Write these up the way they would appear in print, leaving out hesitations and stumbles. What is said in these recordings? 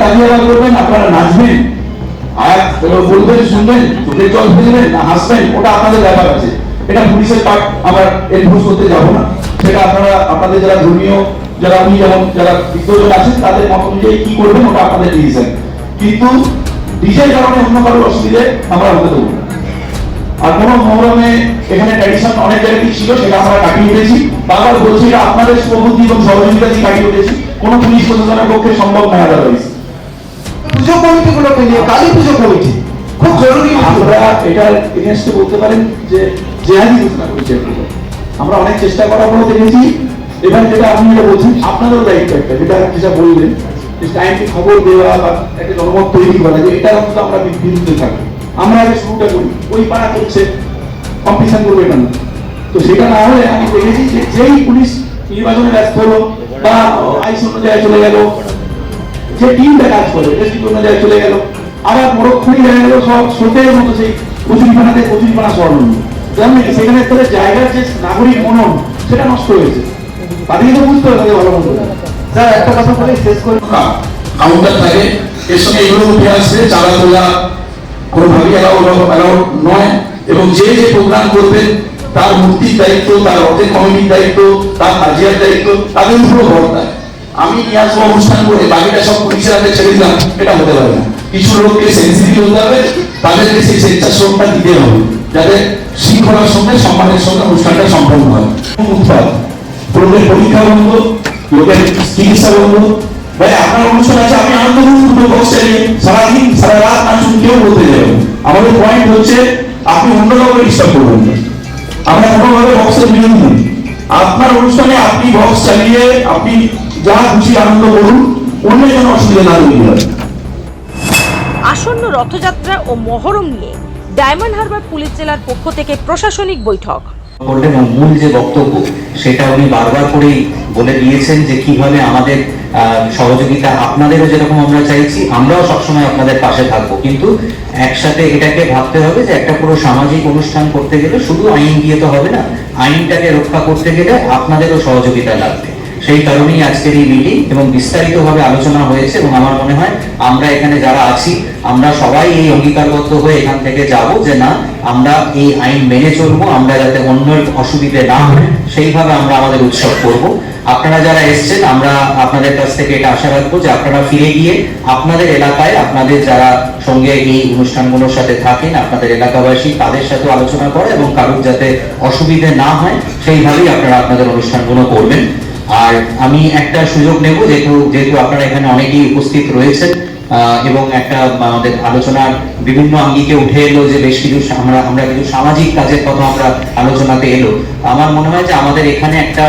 তালিয়া করবেন, আপনারা নাচবেন, আর বলবেন, শুনবেন, চোখের জল ফেলবেন না হাসবেন, ওটা আপনাদের ব্যাপার আছে। এটা পুলিশের পার্ট, আবার এনফোর্স করতে যাবো না। সেটা আপনারা আপনাদের যারা ধর্মীয়, যারা উনি যেমন যারা বিজ্ঞজন আছেন তাদের মত অনুযায়ী কি করবেন ওটা আপনাদের ডিসিশন। কিন্তু ডিজের কারণে অন্য কারোর অসুবিধে আমরা হতে দেবো না। আর কোনো মহরমে এখানে ট্র্যাডিশন অনেক জায়গায় ছিল, সেটা আমরা কাটিয়ে উঠেছি। বারবার বলছি এটা আপনাদের প্রবুদ্ধি এবং সহযোগিতা দিয়ে কাটিয়ে উঠেছি। কোনো পুলিশ প্রশাসনের পক্ষে সম্ভব নয় আদারওয়াইজ। পুজো কমিটিগুলোকে নিয়ে, কালী পুজো কমিটি খুব জরুরি। আমরা এটার এগেনস্টে বলতে পারেন যে জেহাদি ঘোষণা করেছি। আমরা অনেক চেষ্টা করার পরে দেখেছি, এবার যেটা আপনি যেটা বলছেন আপনাদেরও দায়িত্ব একটা, যেটা বললেন যে টাইমকে খবর দেওয়া বা একটা জনমত তৈরি করা, যে এটা অন্তত আমরা বিরুদ্ধে থাকি। আমরা আগে শুরুটা করি, ওই পাড়া করছে কম্পিটিশন করবে এটা না। তো সেটা না হলে আমি দেখেছি যে যেই পুলিশ নির্বাচনে ব্যস্ত হলো বা আইসি অন্য জায়গায় চলে গেল, যে টিমটা কাজ করে ডিস্ট্রিক্ট অন্য জায়গায় চলে গেল, আবার পরক্ষণই দেখা গেল সব স্রোতের মতো সেই কচুরিপানা স্মরণ, জানেন সেখানে তাদের জায়গার যে নাগরিক মনন সেটা নষ্ট হয়েছে। তাদেরকে তো বুঝতে হবে তাদের ভালো মন্দ। স্যার একটা কথা বলে শেষ করে, কাউন্টার থাকে, এর সঙ্গে এগুলো উঠে আসছে, চাঁদা তোলা কোনোভাবেই অ্যালাউড নয়। এবং যে যে প্রোগ্রাম করবেন তার মূর্তির দায়িত্ব, তার রথের কমিটির দায়িত্ব, তার হাজিয়ার দায়িত্ব তাদের উপর বর্তায়। আমি নিয়ে আসবো অনুষ্ঠান করে বাকিটা সব পুলিশের হাতে ছেড়ে দিলাম, এটা হতে পারে না। কিছু লোককে সেন্সিটিভ হতে হবে, তাদেরকে সেই স্বেচ্ছাশ্রমটা দিতে হবে, যাতে শৃঙ্খলার সঙ্গে সম্মানের সঙ্গে অনুষ্ঠানটা সম্পন্ন হয়। উৎপাদ পরীক্ষা বন্ধ, লোকের চিকিৎসা বন্ধ। ভাই আপনার অনুষ্ঠান আছে, আপনি আনন্দ করুন, বক্স চালিয়ে সারাদিন সারা রাত নাচুন, কেউ বলতে যাবেন। আমাদের পয়েন্ট হচ্ছে আপনি অন্য কাউকে ডিস্টার্ব করবেন না। আমরা কোনোভাবে বক্সের বিরোধী। আপনার অনুষ্ঠানে আপনি বক্স চালিয়ে আপনি যা খুশি আনন্দ করুন, অন্যের জন্য অসুবিধা না তৈরি হয়। আসন্ন রথযাত্রা ও মহরম নিয়ে ডায়মন্ড হারবার পুলিশ জেলার পক্ষ থেকে প্রশাসনিক বৈঠক করলেন এবং মূল যে বক্তব্য সেটা উনি বারবার করেই বলে দিয়েছেন যে কিভাবে আমাদের সহযোগিতা আপনাদেরও যেরকম আমরা চাইছি, আমরাও সবসময় আপনাদের পাশে থাকবো। কিন্তু একসাথে এটাকে ভাবতে হবে যে একটা পুরো সামাজিক অনুষ্ঠান করতে গেলে শুধু আইন দিয়ে তো হবে না, আইনটাকে রক্ষা করতে গেলে আপনাদেরও সহযোগিতা লাগবে। সেই কারণেই আজকের এই মিটিং এবং বিস্তারিতভাবে আলোচনা হয়েছে। এবং আমার মনে হয় আমরা এখানে যারা আছি আমরা সবাই এই অঙ্গীকারবদ্ধ হয়ে এখান থেকে যাব যে না, আমরা এই আইন মেনে চলবো, আমরা যাতে অন্যের অসুবিধে না হয় সেইভাবে আমরা আমাদের উৎসব করব। আপনারা যারা এসছেন আমরা আপনাদের কাছ থেকে এটা আশা রাখবো যে আপনারা ফিরে গিয়ে আপনাদের এলাকায় আপনাদের যারা সঙ্গে এই অনুষ্ঠানগুলোর সাথে থাকেন, আপনাদের এলাকাবাসী তাদের সাথে আলোচনা করে এবং কারোর যাতে অসুবিধে না হয় সেইভাবেই আপনারা আপনাদের অনুষ্ঠানগুলো করবেন। আর আমি একটা সুযোগ নেব, যেহেতু আপনারা এখানে অনেকেই উপস্থিত রয়েছেন এবং একটা আমাদের আলোচনার বিভিন্ন আঙ্গিকে উঠে এলো যে বেশ কিছু আমরা কিছু সামাজিক কাজের কথা আমরা আলোচনাতে এলো। আমার মনে হয় যে আমাদের এখানে একটা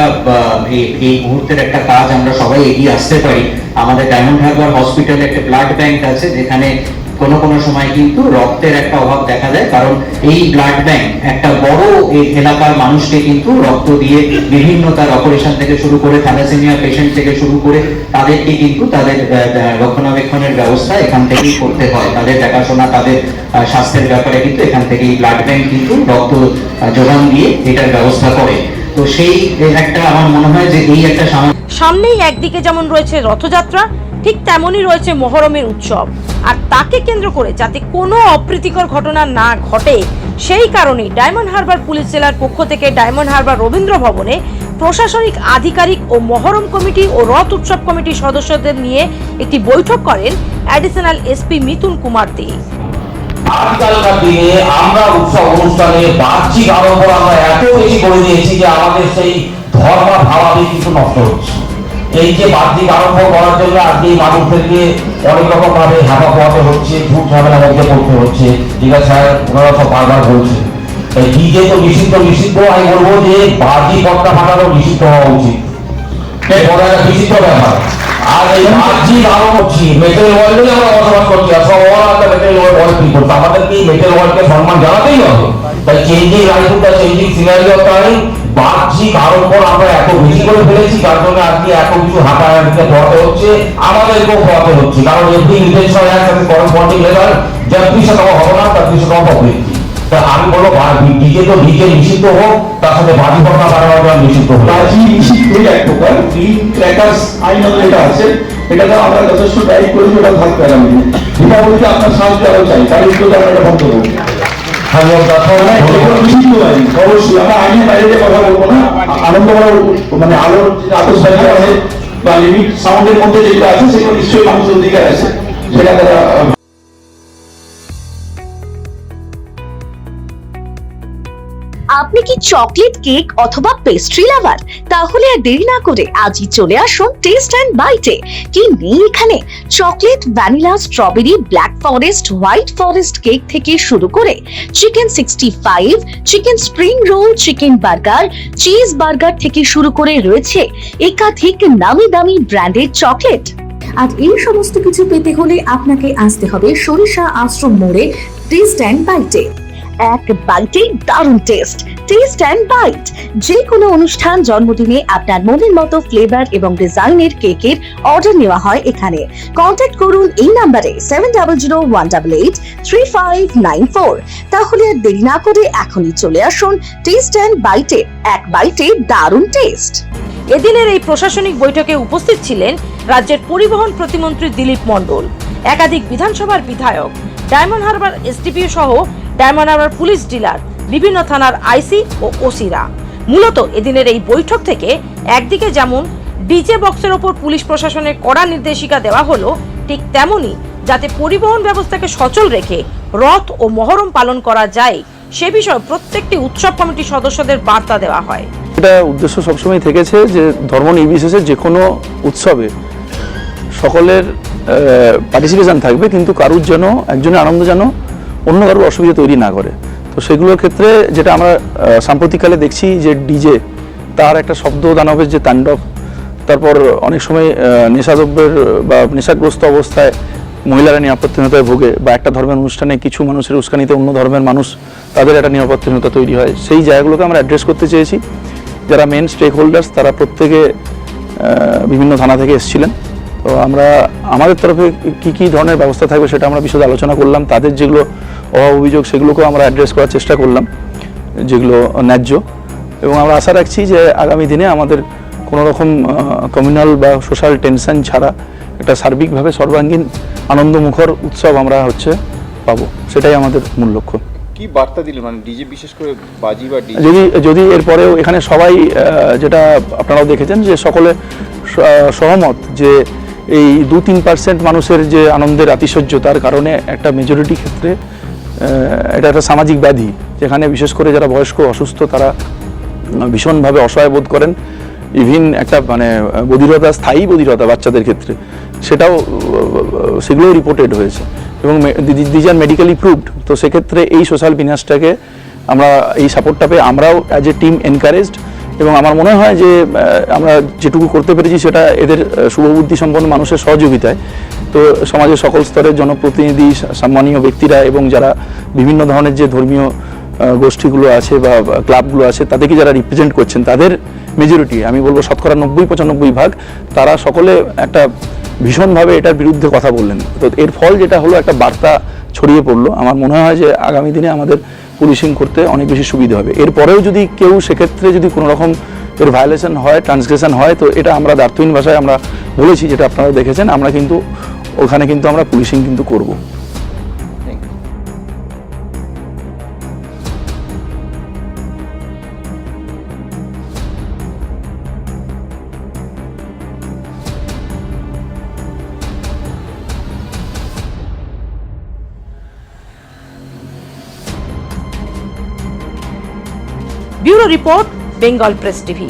এই মুহূর্তের একটা কাজ আমরা সবাই এগিয়ে আসতে পারি। আমাদের ডায়মন্ড হারবার হসপিটালে একটা ব্লাড ব্যাংক আছে, যেখানে কোনো সময় কিন্তু রক্তের একটা অভাব দেখা যায়, কারণ এই ব্লাড ব্যাংক একটা বড় এলাকার মানুষকে কিন্তু রক্ত দিয়ে বিভিন্ন তার অপারেশন থেকে শুরু করে থ্যালাসেমিয়া পেশেন্ট থেকে শুরু করে তাদেরকে কিন্তু তাদের রক্ষণাবেক্ষণের ব্যবস্থা এখান থেকেই করতে হয়। তাদের দেখাশোনা, তাদের স্বাস্থ্যের ব্যাপারে কিন্তু এখান থেকেই ব্লাড ব্যাংক কিন্তু রক্ত যোগান দিয়ে এটার ব্যবস্থা করে। তো সেই একটা আমার মনে হয় যে এই একটা সামনেই একদিকে যেমন রয়েছে রথযাত্রা, ঠিক তেমনই রয়েছে মহরমের উৎসব। আর তাকে কেন্দ্র করে যাতে কোনো অপ্রীতিকর ঘটনা না ঘটে সেই কারণেই ডায়মন্ড হারবার পুলিশ জেলার পক্ষ থেকে ডায়মন্ড হারবার রবীন্দ্র ভবনে প্রশাসনিক আধিকারিক ও মহরম কমিটি ও রথ উৎসব কমিটির সদস্যদের নিয়ে একটি বৈঠক করেন অ্যাডিশনাল এসপি মিথুন কুমার দে। আজকালকার দিনে আমরা উৎসব অনুষ্ঠানে বাহ্যিক আড়ম্বর আমরা এত বেশি করে দিয়েছি যে আমাদের সেই ধর্ম ভাবাবে কিছু নষ্ট হচ্ছে। এই যে বাহ্যিক আড়ম্বর করার জন্য আজকে এই মানুষদেরকে অনেক রকম ভাবে হাঁপা পোহাতে হচ্ছে, ঝুট ঝামেলা মধ্যে পড়তে হচ্ছে, যেটা স্যার ওনারা সব বারবার বলছে। তাই ডিজে তো নিষিদ্ধ, আমি বলবো যে বাহ্যিক পটকা ফাটানো নিষিদ্ধ হওয়া উচিত, বড় একটা বিচিত্র ব্যাপার। আর এই বাহ্যিক আরো করছি মেটেল ওয়ার্ল্ডে আমরা বসবাস করছি, আর সব ওরা মেটেল ওয়ার্ল্ড কি করছে, আমাদেরকে এই মেটেল ওয়ার্ল্ডকে সম্মান জানাতেই হবে। তাই চেঞ্জিং লাইফটা চেঞ্জিং সিনারি অফ টাইম বাহ্যিক আরম্বর আমরা এত বেশি করে ফেলেছি, যার জন্য আজকে এত কিছু হাঁটাহাঁটিতে পড়াতে হচ্ছে, আমাদেরকেও পড়াতে হচ্ছে। কারণ every intentional act as corresponding level যা 200 হবে না, তার 200 পাবলিক। তা আমি বলবো ডিজে তো ডিজে নিষিদ্ধ হোক, তার সাথে বাজি পটকা বাড়ানো নিষিদ্ধ হোক। বাজি নিষিদ্ধ এক প্রকার, গ্রিন ক্র্যাকার্স আইন যেটা আছে এটাকে আমরা যথেষ্ট গাইড করেছি, ওটা থাকবে আগামী দিনে। এটা বলতে আপনার সাহায্য আরো চাই, তার উত্তর আমরা এটা বন্ধ করবো। অবশ্যই আমরা আইনের বাইরে যে কথা বলবো না, আনন্দ করার মানে আলোর যে আতশবাজি আছে বা লিমিট সাউন্ডের মধ্যে যেটা আছে সেগুলো নিশ্চয়ই মানুষের অধিকার আছে, সেটা তারা আপনি কি চকলেট কেক অথবা পেস্ট্রি লাভার? তাহলে আর দেরি না করে আজই চলে আসুন টেস্ট অ্যান্ড বাইটে। কি নেই এখানে? Chocolate, vanilla, strawberry, black forest, white forest cake থেকে শুরু করে chicken 65, chicken spring roll, chicken burger, cheese burger থেকে শুরু করে রয়েছে একাধিক নামি দামি ব্র্যান্ডের চকলেট। আর এই সমস্ত কিছু পেতে হলে আপনাকে আসতে হবে সরিষা আশ্রম মোড়ে টেস্ট অ্যান্ড বাইটে। এক বাইটে দারুণ টেস্ট। টেস্ট অ্যান্ড বাইট যে কোনো অনুষ্ঠান, জন্মদিনে আপনার মনের মতো ফ্লেভার এবং ডিজাইনের কেকের অর্ডার নেওয়া হয় এখানে। কন্ট্যাক্ট করুন এই নাম্বারে 7001883594। তাহলে আর দেরি না করে এখনই চলে আসুন টেস্ট অ্যান্ড বাইটে। এক বাইটে দারুণ টেস্ট। এদিনের এই প্রশাসনিক বৈঠকে উপস্থিত ছিলেন রাজ্যের পরিবহন প্রতিমন্ত্রী দিলীপ মণ্ডল, একাধিক বিধানসভার বিধায়ক, ডায়মন্ড হারবার এসডিপিও সহ ডায়মন্ড হারবার পুলিশ ডিলার, বিভিন্ন থানার আইসি ও ওসিরা। মূলত এদিনের এই বৈঠক থেকে একদিকে যেমন ডিজে বক্সের ওপর পুলিশ প্রশাসনের কড়া নির্দেশিকা দেওয়া হলো, ঠিক তেমনি যাতে পরিবহন ব্যবস্থাকে সচল রেখে রথ ও মহরম পালন করা যায় সে বিষয়ে প্রত্যেকটি উৎসব কমিটির সদস্যদের বার্তা দেওয়া হয়। এটা উদ্দেশ্য সবসময় থেকেছে যে ধর্ম নির্বিশেষে যে কোনো উৎসবে সকলের পার্টিসিপেশন থাকবে, কিন্তু কারুর যেন একজনের আনন্দ যেন অন্য কারোর অসুবিধা তৈরি না করে। তো সেগুলোর ক্ষেত্রে যেটা আমরা সাম্প্রতিককালে দেখছি যে ডিজে তার একটা শব্দ দানবের যে তাণ্ডব, তারপর অনেক সময় নেশাদ্রব্যের বা নেশাগ্রস্ত অবস্থায় মহিলারা নিরাপত্তাহীনতায় ভোগে, বা একটা ধর্মের অনুষ্ঠানে কিছু মানুষের উস্কানিতে অন্য ধর্মের মানুষ তাদের একটা নিরাপত্তাহীনতা তৈরি হয়। সেই জায়গাগুলোকে আমরা অ্যাড্রেস করতে চেয়েছি। যারা মেন স্টেক হোল্ডার্স তারা প্রত্যেকে বিভিন্ন থানা থেকে এসেছিলেন। তো আমরা আমাদের তরফে কী ধরনের ব্যবস্থা থাকবে সেটা আমরা বিশদ আলোচনা করলাম। তাদের যেগুলো অভাব অভিযোগ সেগুলোকেও আমরা অ্যাড্রেস করার চেষ্টা করলাম, যেগুলো ন্যায্য। এবং আমরা আশা রাখছি যে আগামী দিনে আমাদের কোনো রকম কমিউনাল বা সোশ্যাল টেনশন ছাড়া একটা সার্বিকভাবে সর্বাঙ্গীন আনন্দমুখর উৎসব আমরা পাবো, সেটাই আমাদের মূল লক্ষ্য। কি বার্তা দিলেন, মানে ডিজে বিশেষ করে বাজি বা ডিজে যদি এরপরেও এখানে সবাই যেটা আপনারাও দেখেছেন যে সকলে সহমত যে এই 2-3% মানুষের যে আনন্দের আতিশয্য, তার কারণে একটা মেজরিটি ক্ষেত্রে এটা একটা সামাজিক ব্যাধি, যেখানে বিশেষ করে যারা বয়স্ক অসুস্থ তারা ভীষণভাবে অসহায় বোধ করেন। ইভিন একটা মানে বধিরতা, স্থায়ী বধিরতা বাচ্চাদের ক্ষেত্রে, সেগুলোই রিপোর্টেড হয়েছে এবং দিজ আর মেডিকেলি প্রুভড। তো সেক্ষেত্রে এই সোশ্যাল বিনাশটাকে আমরা এই সাপোর্টটা পেয়ে আমরাও অ্যাজ এ টিম এনকারেজড। এবং আমার মনে হয় যে আমরা যেটুকু করতে পেরেছি সেটা এদের শুভবুদ্ধি সম্পন্ন মানুষের সহযোগিতায়। তো সমাজের সকল স্তরের জনপ্রতিনিধি, সম্মানীয় ব্যক্তিরা এবং যারা বিভিন্ন ধরনের যে ধর্মীয় গোষ্ঠীগুলো আছে বা ক্লাবগুলো আছে তাদেরকে যারা রিপ্রেজেন্ট করছেন, তাদের মেজরিটি, আমি বলবো শতকরা 90-95 তারা সকলে একটা ভীষণভাবে এটার বিরুদ্ধে কথা বললেন। তো এর ফল যেটা হলো একটা বার্তা ছড়িয়ে পড়লো। আমার মনে হয় যে আগামী দিনে আমাদের পুলিশিং করতে অনেক বেশি সুবিধা হবে। এরপরেও যদি কেউ সেক্ষেত্রে যদি কোনো রকম এর ভায়োলেশন হয়, ট্রান্সগ্রেশন হয়, তো এটা আমরা দ্বার্থহীন ভাষায় আমরা বলেছি, যেটা আপনারা দেখেছেন, আমরা কিন্তু ওখানে কিন্তু আমরা পুলিশিং কিন্তু করব। Bureau report, Bengal press TV.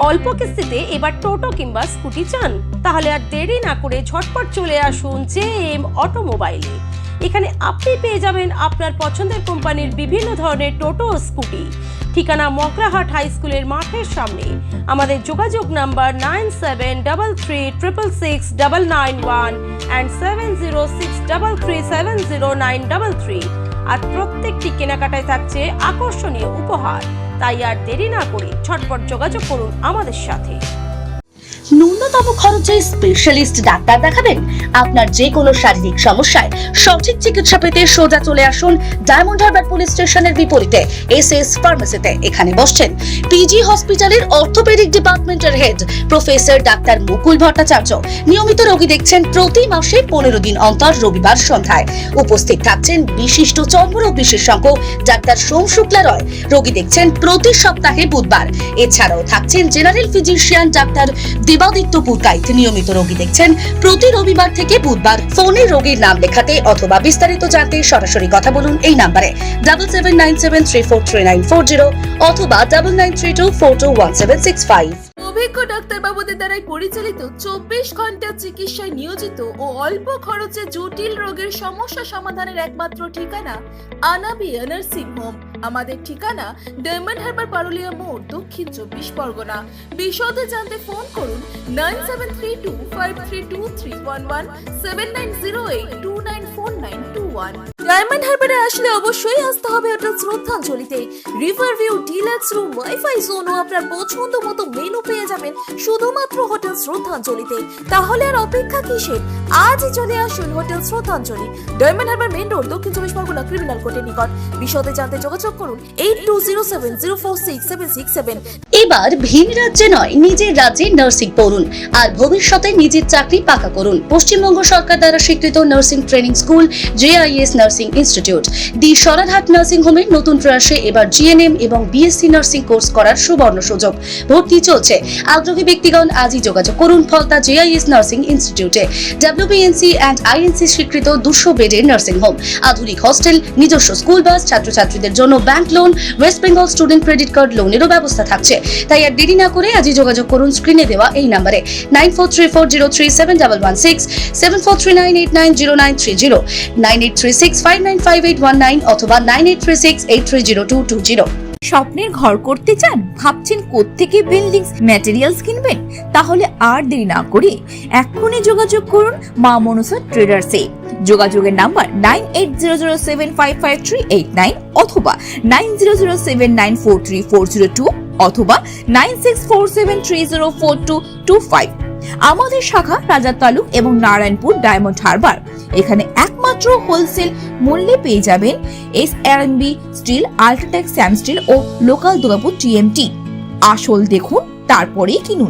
অল্প কিস্তিতে এবার টোটো কিংবা স্কুটি চান? তাহলে আর দেরি না করে ঝটপট চলে আসুন জেএম অটোমোবাইলে। এখানে আপনি পেয়ে যাবেন আপনার পছন্দের কোম্পানির বিভিন্ন ধরনের টোটো ও স্কুটি। ঠিকানা মগরাহাট হাই স্কুলের মাঠের সামনে। আমাদের যোগাযোগ নাম্বার 9733666991 and 7063370933। আর প্রত্যেকটি কেনাকাটায় থাকছে আকর্ষণীয় উপহার। তাই আর দেরি না করে ঝটপট যোগাযোগ করুন আমাদের সাথে। ন্যূনতম খরচে স্পেশালিস্ট ডাক্তার দেখাবেন? আপনার যে কোনো শারীরিক সমস্যায় সঠিক চিকিৎসা পেতে সোজা চলে আসুন ডায়মন্ড হারবার পুলিশ স্টেশনের বিপরীতে এসএস ফার্মেসিতে। এখানে বসছেন পিজি হসপিটালের অর্থোপেডিক ডিপার্টমেন্টের হেড প্রফেসর ডাক্তার মুকুল ভট্টাচার্য। নিয়মিত রোগী দেখছেন প্রতি মাসে 15 দিন অন্তর রবিবার সন্ধ্যায়। উপস্থিত থাকছেন বিশিষ্ট চর্মরোগ বিশেষজ্ঞ ডাক্তার সোম শুক্লা রয়। রোগী দেখছেন প্রতি সপ্তাহে বুধবার। এছাড়াও থাকছেন general physician doctor Debaditya Purkait. নিয়মিত রোগী দেখছেন প্রতি রবিবার থেকে বুধবার। ফোনে রোগীর নাম লেখাতে অথবা বিস্তারিত জানতে সরাসরি কথা বলুন এই নম্বরে 7797343940 অথবা 9932421765। অভিজ্ঞ ডাক্তারবাবুদের দ্বারাই পরিচালিত 24 ঘন্টা চিকিৎসায় নিয়োজিত ও অল্প খরচে জটিল রোগের সমস্যা সমাধানের একমাত্র ঠিকানা আনাবিয়া নার্সিং হোম। আমাদের ঠিকানা ডায়মন্ড হারবার পারুলিয়া মোড়, দক্ষিণ 24 পরগনা। বিশদে জানতে ফোন করুন 9732532311 7908294921। ডায়মন্ড হারবারে আসলে অবশ্যই আসতে হবে হোটেল শ্রদ্ধাঞ্জলিতে। River view, deluxe room, wifi zone ও আপনার পছন্দ মতো মেনু পেয়ে যাবেন শুধুমাত্র হোটেল শ্রদ্ধাঞ্জলিতে। তাহলে আর অপেক্ষা কিসের? আজই চলে আসুন হোটেল শ্রদ্ধাঞ্জলি, ডায়মন্ড হারবার মেইন রোড, দক্ষিণ 24 পরগনা, ক্রিমিনাল কোর্টের নিকট। বিশদে জানতে যোগাযোগ করুন 8207046767। এবার ভিন রাজ্যে নয়, নিজের রাজ্যে নার্সিং পড়ুন আর ভবিষ্যতে নিজের চাকরি পাকা করুন। পশ্চিমবঙ্গ সরকার দ্বারা স্বীকৃত nursing training school JIS nursing institute the Sararhat nursing হোমের নতুন প্রয়াসে এবার GNM এবং BSc নার্সিং কোর্স করার সুবর্ণ সুযোগ। ভর্তি চলছে। আগ্রহী ব্যক্তিগণ আজই যোগাযোগ করুন ফলতা JIS নার্সিং ইনস্টিটিউটে। WBNC and INC স্বীকৃত 200 বেডের নার্সিং হোম, আধুনিক হস্টেল, নিজস্ব স্কুল বাস, ছাত্রছাত্রীদের জন্য bank loan, west Bengal student credit card লোনেরও ব্যবস্থা থাকছে। তাই আর দেরি না করে আজই যোগাযোগ করুন স্ক্রিনে দেওয়া এই নম্বরে 9434037116, 7439890930, 9836595819 অথবা 9836830220। স্বপ্নের ঘর করতে চান? ভাবছেন কোত্থেকে বিল্ডিংস ম্যাটেরিয়ালস কিনবেন? তাহলে আর দেরি না করে এক্ষুনি যোগাযোগ করুন মা মনসা ট্রেডার্সে। যোগাযোগের নাম্বার 9800755389 অথবা 9007943402 অথবা 9647304225। আমাদের শাখা রাজার তালুক এবং নারায়ণপুর ডায়মন্ড হারবার। এখানে একমাত্র হোলসেল মূল্যে পেয়ে যাবেন SRMB steel, UltraTech Shyam steel ও লোকাল দুর্গাপুর TMT। আসল দেখুন, তারপরেই কিনুন।